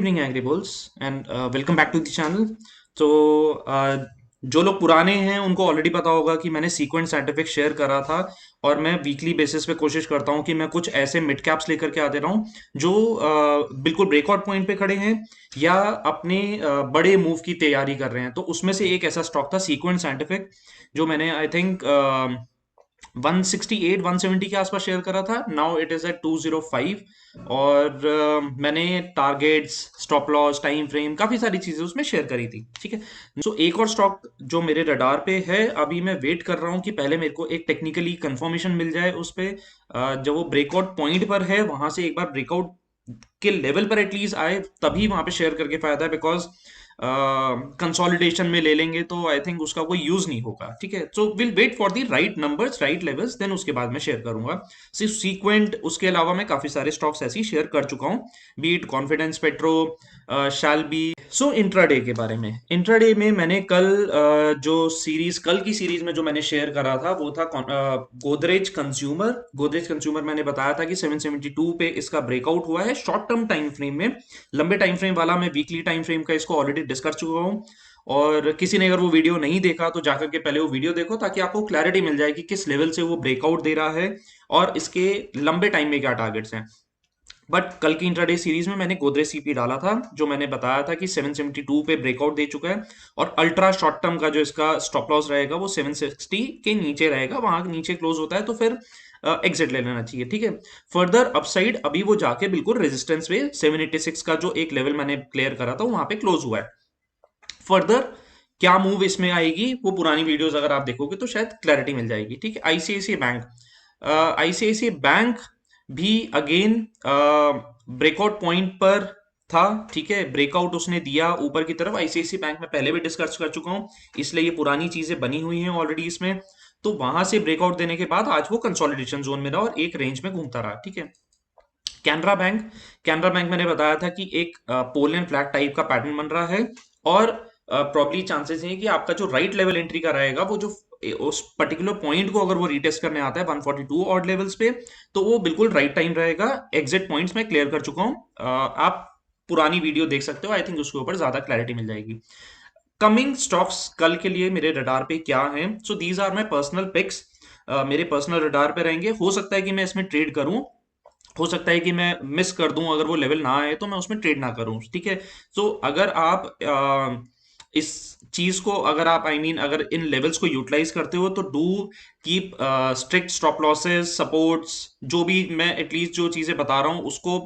Evening agri bulls and welcome back to the channel. तो जो लोग पुराने हैं उनको ऑलरेडी पता होगा कि मैंने सीक्वेंट साइंटिफिक शेयर करा था। और मैं वीकली बेसिस पे कोशिश करता हूँ कि मैं कुछ ऐसे मिड कैप्स लेकर के आते रहूँ जो बिल्कुल ब्रेकआउट पॉइंट पे खड़े हैं या अपने बड़े मूव की तैयारी कर रहे हैं। तो उसमें से एक ऐसा स्टॉक था सीक्वेंट साइंटिफिक, जो मैंने आई थिंक 168 170 के आसपास शेयर करा था। Now it is at 205। और मैंने targets, stop loss, time frame, काफी सारी चीजें उसमें शेयर करी थी। ठीक है। सो एक और स्टॉक जो मेरे रडार पे है, अभी मैं वेट कर रहा हूँ कि पहले मेरे को एक टेक्निकली कंफर्मेशन मिल जाए उस पे। जब वो ब्रेकआउट पॉइंट पर है वहां से एक बार ब्रेकआउट के लेवल पर एटलीस्ट आए तभी वहां पे शेयर करके फायदा है, बिकॉज कंसोलिडेशन में ले लेंगे तो आई थिंक उसका कोई यूज नहीं होगा। ठीक है। So will wait for the right numbers, right levels, then उसके बाद मैं शेयर करूंगा। सिर्फ सीक्वेंट, उसके अलावा मैं काफी सारे स्टॉक्स ऐसे ही शेयर कर चुका हूँ, बीट Confidence Petro, shall be. So intraday के बारे में, इंट्राडे में मैंने कल कल की सीरीज में जो मैंने शेयर करा था वो था गोदरेज कंज्यूमर। गोदरेज कंज्यूमर मैंने बताया था कि 772 पे इसका ब्रेकआउट हुआ है शॉर्ट टर्म टाइम फ्रेम में। लंबे टाइम फ्रेम वाला मैं वीकली टाइम फ्रेम का इसको ऑलरेडी डिस्कस चुका हूँ। और किसी ने अगर वो वीडियो नहीं देखा तो जाकर के पहले वो वीडियो देखो, ताकि आपको क्लैरिटी मिल जाए कि किस लेवल से वो ब्रेकआउट दे रहा है और इसके लंबे टाइम में क्या टारगेट्स हैं। बट कल की इंट्राडे सीरीज में मैंने गोदरेज सीपी डाला था, जो मैंने बताया था कि 772 पे ब्रेकआउट दे चुका है। और अल्ट्रा शॉर्ट टर्म का जो इसका स्टॉप लॉस रहेगा वो 760 के नीचे रहेगा, वहां नीचे क्लोज होता है तो फिर एग्जिट ले लेना चाहिए। ठीक है। फर्दर अपसाइड अभी वो जाके बिल्कुल रेजिस्टेंस पे 786 का जो एक लेवल मैंने क्लियर करा था वहां पे क्लोज हुआ है। फर्दर क्या मूव इसमें आएगी वो पुरानी वीडियोस अगर आप देखोगे तो शायद क्लैरिटी मिल जाएगी। ठीक है। आईसीआईसीआई बैंक, आईसीआईसीआई बैंक भी अगेन ब्रेकआउट पॉइंट पर था। ठीक है। ब्रेकआउट उसने दिया ऊपर की तरफ। आईसीआईसीआई बैंक में पहले भी डिस्कस कर चुका हूं, इसलिए ये पुरानी चीजें बनी हुई हैं ऑलरेडी इसमें। तो वहां से ब्रेकआउट देने के बाद आज वो कंसोलिडेशन जोन में रहा और एक रेंज में घूमता रहा। ठीक है। कैनरा बैंक, कैनरा बैंक मैंने बताया था कि एक पोल एंड फ्लैग टाइप का पैटर्न बन रहा है। और प्रॉब्ली चांसेस हैं कि आपका जो राइट लेवल एंट्री का रहेगा वो जो उस पर्टिकुलर पॉइंट को अगर वो रीटेस्ट करने आता है 142 ऑड लेवल्स पे, तो वो बिल्कुल राइट टाइम रहेगा। एग्जिट पॉइंट्स मैं क्लियर कर चुका हूँ। आप पुरानी वीडियो देख सकते हो, आई थिंक उसके ऊपर ज्यादा क्लैरिटी मिल जाएगी। कमिंग स्टॉक्स कल के लिए मेरे रडार पे क्या हैं? So these are my personal picks, मेरे पर्सनल रडार पे रहेंगे। हो सकता है कि मैं इसमें ट्रेड करूं, हो सकता है कि मैं मिस कर दूं, अगर वो लेवल ना आए तो मैं उसमें ट्रेड ना करूं। ठीक है। तो अगर आप इस चीज को, अगर आप अगर इन लेवल्स को यूटिलाइज करते हो तो do keep strict stop losses, supports, जो भी मैं एटलीस्ट जो चीजें बता रहा हूं उसको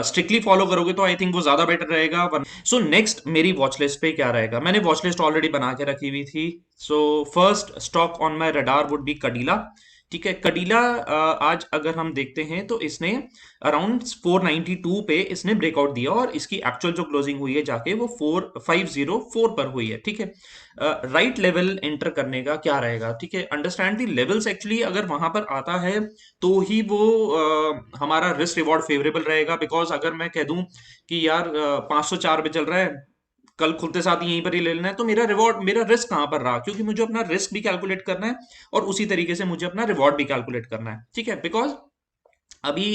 स्ट्रिक्टली फॉलो करोगे तो आई थिंक वो ज्यादा बेटर रहेगा। सो नेक्स्ट मेरी वॉच लिस्ट पे क्या रहेगा? मैंने वॉच लिस्ट ऑलरेडी बना के रखी हुई थी। So first stock on my radar would be Cadila. ठीक है। कडिला आज अगर हम देखते हैं तो इसने अराउंड 492 पे इसने ब्रेकआउट दिया और इसकी एक्चुअल जो क्लोजिंग हुई है जाके वो 4504 पर हुई है। ठीक है। राइट लेवल एंटर करने का क्या रहेगा? ठीक है। अंडरस्टैंड दी लेवल्स, एक्चुअली अगर वहां पर आता है तो ही वो हमारा रिस्क रिवॉर्ड फेवरेबल रहेगा। बिकॉज अगर मैं कह दूं कि यार 504 पे चल रहा है, कल खुलते साथ ही यहीं पर ही ले लेना है, तो मेरा रिवॉर्ड, मेरा रिस्क कहां पर रहा? क्योंकि मुझे अपना रिस्क भी कैलकुलेट करना है और उसी तरीके से मुझे अपना रिवॉर्ड भी कैलकुलेट करना है। ठीक है। बिकॉज अभी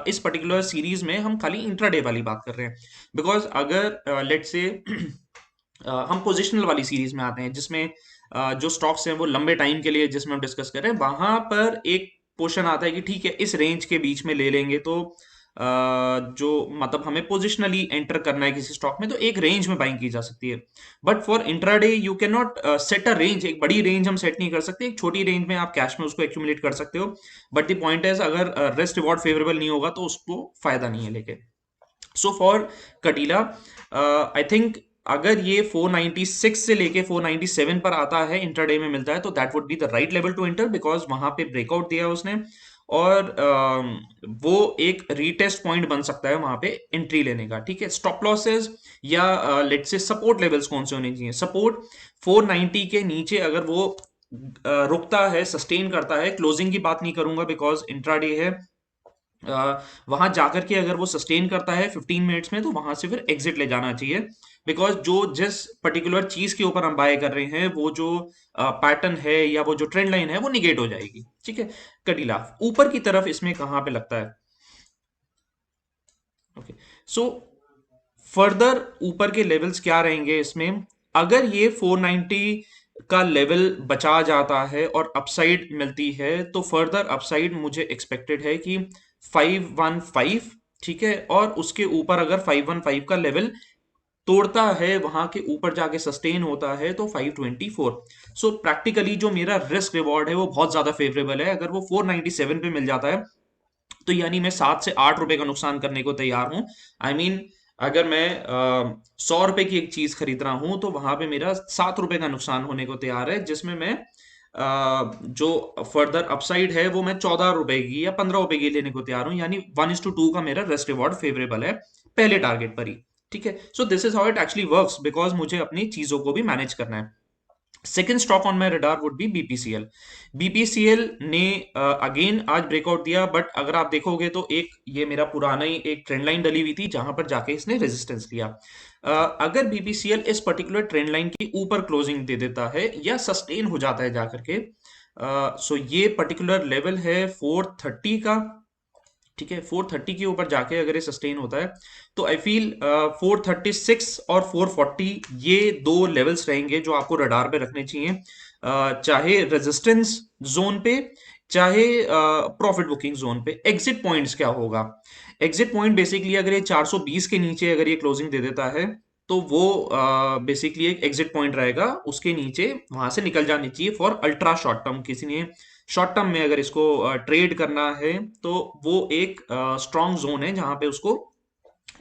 इस पर्टिकुलर सीरीज में हम खाली इंट्राडे वाली बात कर रहे हैं। बिकॉज अगर लेट से हम पोजिशनल वाली सीरीज में आते हैं जिसमें जो स्टॉक्स हैं वो लंबे टाइम के लिए, जिसमें हम डिस्कस कर रहे हैं, वहां पर एक पोर्शन आता है कि ठीक है इस रेंज के बीच में ले लेंगे तो जो मतलब हमें पोजिशनली एंटर करना है किसी स्टॉक में तो एक रेंज में बाइंग की जा सकती है। But for intraday you can not set a range. एक बड़ी रेंज हम सेट नहीं कर सकते, एक छोटी रेंज में आप कैश में उसको एक्यूमुलेट कर सकते हो। बट द पॉइंट है अगर रिस्क रिवॉर्ड फेवरेबल नहीं होगा तो उसको फायदा नहीं है लेके। सो फॉर कटीला आई थिंक अगर ये 496 से लेके 497 पर आता है, इंटरडे में मिलता है, तो that would be the right level to enter, because वहां पे ब्रेकआउट दिया है उसने। और वो एक रीटेस्ट पॉइंट बन सकता है वहां पे एंट्री लेने का। ठीक है। स्टॉप लॉसेस या लेट्स से सपोर्ट लेवल्स कौन से होने चाहिए? सपोर्ट 490 के नीचे अगर वो रुकता है, सस्टेन करता है, क्लोजिंग की बात नहीं करूंगा बिकॉज इंट्राडे है, वहां जाकर के अगर वो सस्टेन करता है 15 मिनट्स में तो वहां से फिर एग्जिट ले जाना चाहिए। बिकॉज जो जिस पर्टिकुलर चीज के ऊपर हम बाय कर रहे हैं वो जो पैटर्न है या वो जो ट्रेंड लाइन है वो निगेट हो जाएगी। ठीक है। कटीला ऊपर की तरफ इसमें कहां पे लगता है? ओके। सो फर्दर ऊपर के लेवल्स क्या रहेंगे इसमें, अगर ये 490 का लेवल बचा जाता है और अपसाइड मिलती है, तो फर्दर अपसाइड मुझे एक्सपेक्टेड है कि 515, ठीक है, और उसके ऊपर अगर 515 का लेवल तोड़ता है, वहां के ऊपर जाके सस्टेन होता है, तो 524। सो प्रैक्टिकली जो मेरा रिस्क रिवॉर्ड है वो बहुत ज्यादा फेवरेबल है। अगर वो 497 पे मिल जाता है, तो यानी मैं 7 से 8 रुपए का नुकसान करने को तैयार हूं। आई मीन अगर मैं 100 रुपए की एक चीज खरीद रहा हूं, तो वहां पे मेरा 7 रुपए का नुकसान होने को तैयार है, जिसमें मैं जो फर्दर अपसाइड है वो मैं 14 रुपए की या 15 रुपए की लेने को तैयार हूं। यानी 1:2 का मेरा रिस्क रिवॉर्ड फेवरेबल है पहले टारगेट पर ही। ठीक है, so this is how it actually works, because मुझे अपनी चीजों को भी मैनेज करना है। Second stock on my radar would B BPCL. BPCL ने अगेन आज ब्रेकआउट दिया, बट अगर आप देखोगे तो एक ये मेरा पुराना ही एक ट्रेंड लाइन डली हुई थी, जहां पर जाके इसने रेजिस्टेंस लिया। अगर बीपीसीएल इस पर्टिकुलर ट्रेंड लाइन के ऊपर क्लोजिंग दे देता है या सस्टेन हो जाता है जाकर के, सो ये पर्टिकुलर लेवल है 430 का। ठीक है, 430 के ऊपर जाके अगर ये सस्टेन होता है, तो आई फील 436 और 440 ये दो लेवल्स रहेंगे जो आपको रडार पे रखने चाहिए, चाहे रेजिस्टेंस जोन पे, चाहे प्रॉफिट बुकिंग जोन पे। एग्जिट पॉइंट्स क्या होगा, एग्जिट पॉइंट बेसिकली अगर ये 420 के नीचे अगर ये क्लोजिंग दे देता है, तो वो बेसिकली एक एग्जिट पॉइंट रहेगा, उसके नीचे वहां से निकल जानी चाहिए फॉर अल्ट्रा शॉर्ट टर्म। किसी ने शॉर्ट टर्म में अगर इसको ट्रेड करना है, तो वो एक स्ट्रॉन्ग जोन है जहां पे उसको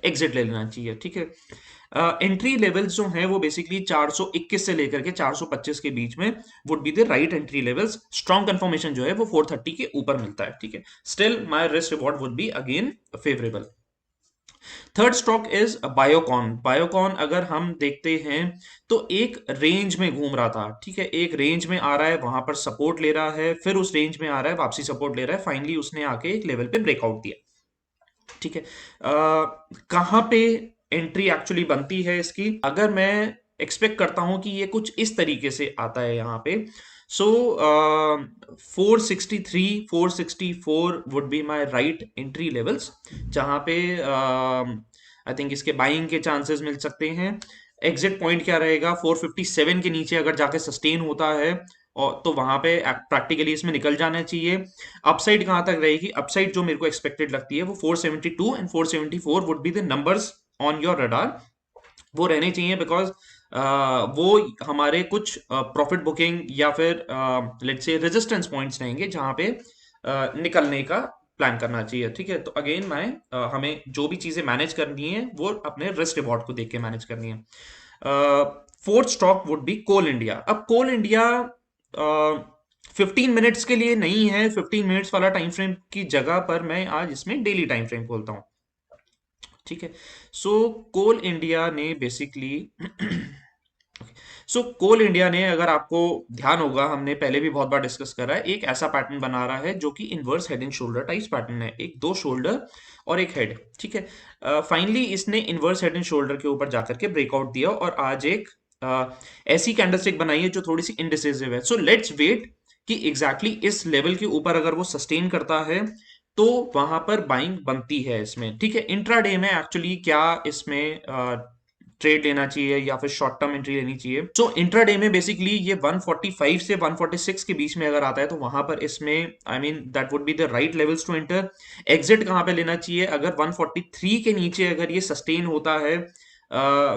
एग्जिट ले लेना चाहिए। ठीक है, एंट्री लेवल्स जो हैं वो बेसिकली 421 से लेकर के 425 के बीच में would be the right entry levels. Strong confirmation जो है वो 430 के ऊपर मिलता है। ठीक है, still my risk reward would be again favourable. Third stock is Biocon. Biocon अगर हम देखते हैं, तो एक रेंज में घूम रहा था। ठीक है, एक रेंज में आ रहा है, वहां पर सपोर्ट ले रहा है, फिर उस रेंज में आ रहा है, वापसी सपोर्ट ले रहा है, फाइनली उसने आके एक लेवल पे ब्रेकआउट दिया। ठीक है, कहाँ पे एंट्री एक्चुअली बनती है इसकी, अगर मैं एक्सपेक्ट करता हूं कि ये कुछ इस तरीके से आता है यहाँ पे, सो 463 464 would be my right entry levels, जहां पे आई थिंक इसके बाइंग के चांसेस मिल सकते हैं। एग्जिट पॉइंट क्या रहेगा, 457 के नीचे अगर जाके सस्टेन होता है, और तो वहां पे प्रैक्टिकली इसमें निकल जाना चाहिए। अपसाइड कहां तक रहेगी, अपसाइड जो मेरे को एक्सपेक्टेड लगती है वो 472 and 474 would be the numbers on your radar. वो रहने चाहिए, बिकॉज वो हमारे कुछ प्रॉफिट बुकिंग या फिर लेट्स से रेजिस्टेंस पॉइंट्स रहेंगे, जहां पे निकलने का प्लान करना चाहिए। ठीक है, तो अगेन मैं हमें जो भी चीजें मैनेज करनी है वो अपने रिस्क रिवॉर्ड को देख के मैनेज करनी है। Fourth stock would be Coal India. अब कोल इंडिया 15 मिनट्स के लिए नहीं है, 15 मिनट्स वाला टाइम फ्रेम की जगह पर मैं आज इसमें डेली टाइम फ्रेम खोलता हूँ। ठीक है, सो कोल इंडिया ने बेसिकली सो कोल इंडिया ने, अगर आपको ध्यान होगा, हमने पहले भी बहुत बार डिस्कस करा है, एक ऐसा पैटर्न बना रहा है जो कि inverse head and shoulder type pattern है, एक दो शोल्डर और एक हेड। ठीक है, फाइनली इसने इनवर्स हेड एंड शोल्डर के ऊपर जाकर के ब्रेकआउट दिया, और आज एक ऐसी कैंडलस्टिक बनाई है जो थोड़ी सी इनडिसिसिव है। सो लेट्स वेट कि एग्जैक्टली इस लेवल के ऊपर अगर वो सस्टेन करता है, तो वहां पर बाइंग बनती है इसमें। ठीक है, इंट्राडे में एक्चुअली क्या इसमें ट्रेड लेना चाहिए या फिर शॉर्ट टर्म एंट्री लेनी चाहिए। सो इंट्राडे में बेसिकली ये 145 से 146 के बीच में अगर आता है, तो वहां पर इसमें I mean that would be the right levels to enter. Exit कहां पे लेना चाहिए, अगर 143 के नीचे अगर ये सस्टेन होता है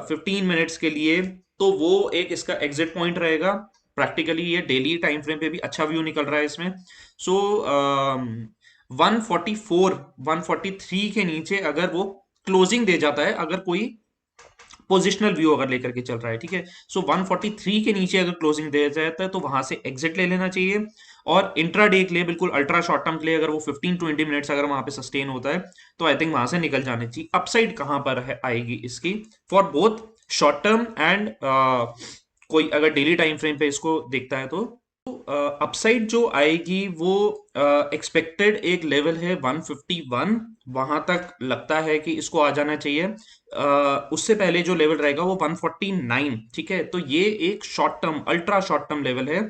15 मिनट्स के लिए, तो वो एक इसका एग्जिट पॉइंट रहेगा। प्रैक्टिकली ये डेली टाइम फ्रेम पे भी अच्छा व्यू निकल रहा है इसमें। सो 144 143 के नीचे अगर वो क्लोजिंग दे जाता है, अगर कोई पोजिशनल व्यू अगर लेकर के चल रहा है, ठीक है, सो 143 के नीचे अगर क्लोजिंग दे जाता है, तो वहां से एग्जिट ले लेना चाहिए। और इंट्राडे के लिए, बिल्कुल अल्ट्रा शॉर्ट टर्म के लिए, अगर वो 15-20 मिनट्स अगर वहां पे सस्टेन होता है, तो आई थिंक वहां से निकल जाने चाहिए। अपसाइड कहां पर है आएगी इसकी, for both short term and कोई अगर डेली टाइम फ्रेम पे इसको देखता है, तो अपसाइड जो आएगी वो एक्सपेक्टेड एक लेवल है 151, वहां तक लगता है कि इसको आ जाना चाहिए। उससे पहले जो लेवल रहेगा वो 149। ठीक है, तो ये एक short term, ultra short term level है,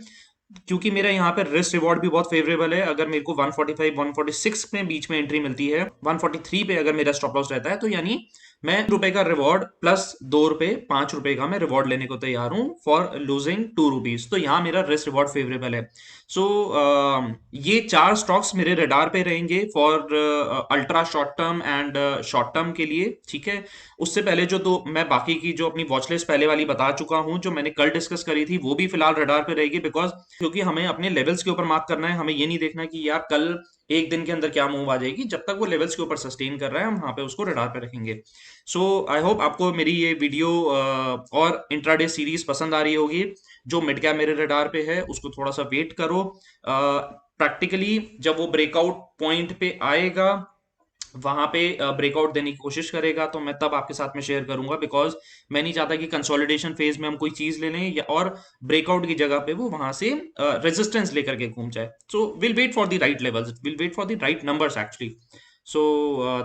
क्योंकि मेरा यहाँ पे रिस्क रिवॉर्ड भी बहुत फेवरेबल है। अगर मेरे को 145 146 में बीच में एंट्री मिलती है, 143 पे अगर मेरा स्टॉप लॉस रहता है, तो यानी मैं ₹2 का रिवॉर्ड प्लस ₹2 ₹5 का मैं रिवॉर्ड लेने को तैयार हूँ फॉर लूजिंग ₹2। तो यहाँ मेरा रिस्क रिवॉर्ड फेवरेबल है। सो ये 4 स्टॉक्स मेरे रडार पे रहेंगे for ultra short term and short term के लिए, ठीक है। उससे पहले जो दो मैं बाकी की जो अपनी वॉच लिस्ट पहले वाली बता चुका हूँ, जो मैंने कल डिस्कस करी थी, वो भी फिलहाल रडार पे रहेगी, बिकॉज क्योंकि हमें अपने लेवल्स के ऊपर मार्क करना है। हमें ये नहीं देखना कि यार कल एक दिन के अंदर क्या मूव आ जाएगी। जब तक वो लेवल्स के ऊपर सस्टेन कर रहा है, हम वहां पे उसको रडार पे रखेंगे। सो आई होप आपको मेरी ये वीडियो और इंट्राडे सीरीज पसंद आ रही होगी। जो मिड कैप मेरे रडार पे है, उसको थोड़ा सा वेट करो। प्रैक्टिकली जब वो ब्रेकआउट पॉइंट पे आएगा, वहां पे ब्रेकआउट देने की कोशिश करेगा, तो मैं तब आपके साथ में शेयर करूंगा, बिकॉज मैं नहीं चाहता कि कंसोलिडेशन फेज में हम कोई चीज ले लें या और ब्रेकआउट की जगह पे वो वहां से रेजिस्टेंस लेकर के घूम जाए। So will wait for the right levels, will wait for the right numbers actually. So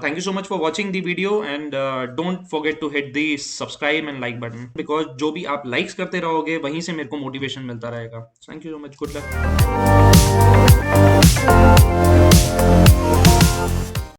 thank you so much for watching the video, and don't forget to hit the subscribe and like button, because जो भी आप likes करते रहोगे वहीं से मेरे को motivation मिलता रहेगा। Thank you so much, good luck।